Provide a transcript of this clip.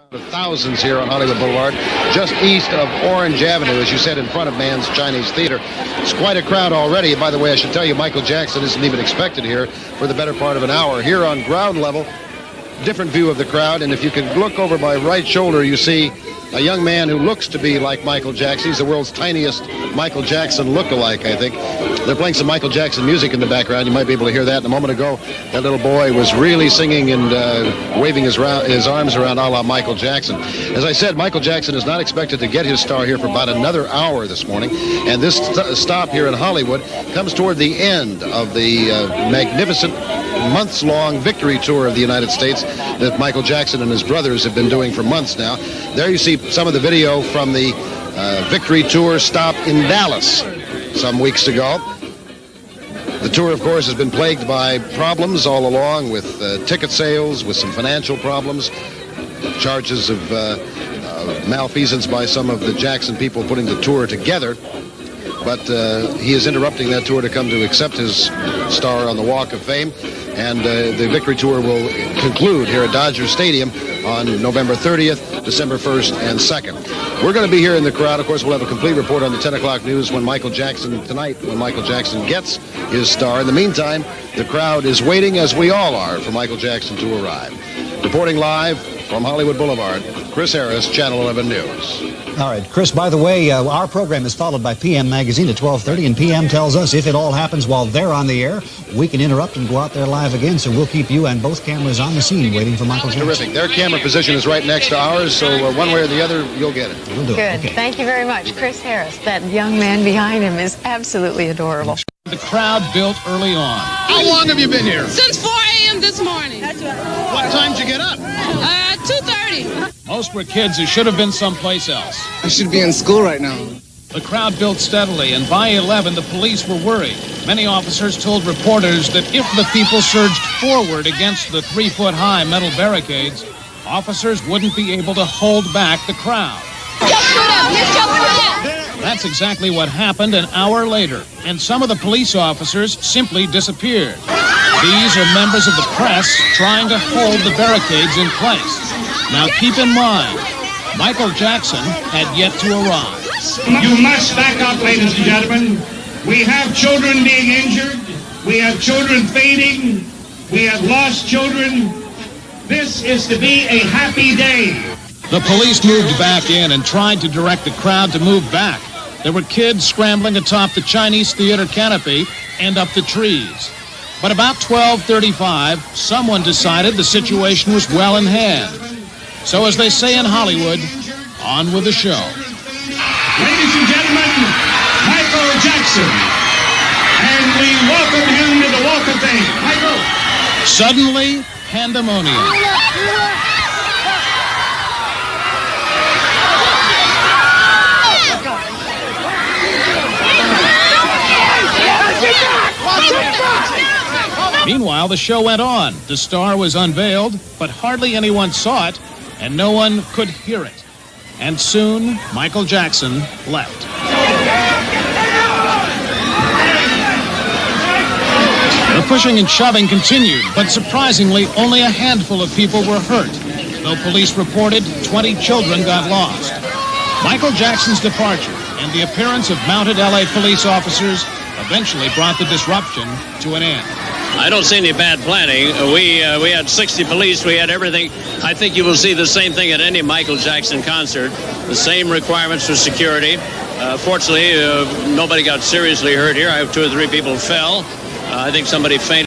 Of thousands here on Hollywood Boulevard, just east of Orange Avenue, as you said, in front of Mann's Chinese Theater. It's quite a crowd already. By the way, I should tell you, Michael Jackson isn't even expected here for the better part of an hour. Here on ground level, different view of the crowd, and if you can look over my right shoulder, you see a young man who looks to be like Michael Jackson. He's the world's tiniest Michael Jackson look-alike, I think. They're playing some Michael Jackson music in the background. You might be able to hear that. And a moment ago, that little boy was really singing and waving his arms around a la Michael Jackson. As I said, Michael Jackson is not expected to get his star here for about another hour this morning. And this stop here in Hollywood comes toward the end of the magnificent months-long victory tour of the United States that Michael Jackson and his brothers have been doing for months now. There you see some of the video from the victory tour stop in Dallas some weeks ago. The tour, of course, has been plagued by problems all along with ticket sales, with some financial problems, charges of malfeasance by some of the Jackson people putting the tour together. But he is interrupting that tour to come to accept his star on the Walk of Fame. And the victory tour will conclude here at Dodger Stadium on November 30th, December 1st, and 2nd. We're going to be here in the crowd. Of course, we'll have a complete report on the 10 o'clock news when Michael Jackson gets his star. In the meantime, the crowd is waiting, as we all are, for Michael Jackson to arrive. Reporting live from Hollywood Boulevard, Chris Harris, Channel 11 News. All right, Chris, by the way, our program is followed by PM Magazine at 12:30, and PM tells us if it all happens while they're on the air, we can interrupt and go out there live again, so we'll keep you and both cameras on the scene waiting for Michael Jackson. Terrific. Their camera position is right next to ours, so one way or the other, you'll get it. We'll do Good. it. Okay. Thank you very much. Chris Harris, that young man behind him is absolutely adorable. The crowd built early on. How long have you been here? Since 4 a.m. this morning. What time did you get up? 2:30. Most were kids who should have been someplace else. I should be in school right now. The crowd built steadily, and by 11, the police were worried. Many officers told reporters that if the people surged forward against the 3-foot-high metal barricades, officers wouldn't be able to hold back the crowd. That's exactly what happened an hour later, and some of the police officers simply disappeared. These are members of the press trying to hold the barricades in place. Now keep in mind, Michael Jackson had yet to arrive. You must back up, ladies and gentlemen. We have children being injured. We have children fading. We have lost children. This is to be a happy day. The police moved back in and tried to direct the crowd to move back. There were kids scrambling atop the Chinese Theater canopy and up the trees. But about 12:35, someone decided the situation was well in hand. So as they say in Hollywood, on with the show. Ladies and gentlemen, Michael Jackson. And we welcome him to the Walk of Fame. Michael. Suddenly, pandemonium. Meanwhile, the show went on. The star was unveiled, but hardly anyone saw it, and no one could hear it. And soon, Michael Jackson left. The pushing and shoving continued, but surprisingly, only a handful of people were hurt. Though police reported 20 children got lost. Michael Jackson's departure and the appearance of mounted LA police officers eventually brought the disruption to an end. I don't see any bad planning. We had 60 police. We had everything. I think you will see the same thing at any Michael Jackson concert. The same requirements for security. Fortunately, nobody got seriously hurt here. I have 2 or 3 people fell. I think somebody fainted.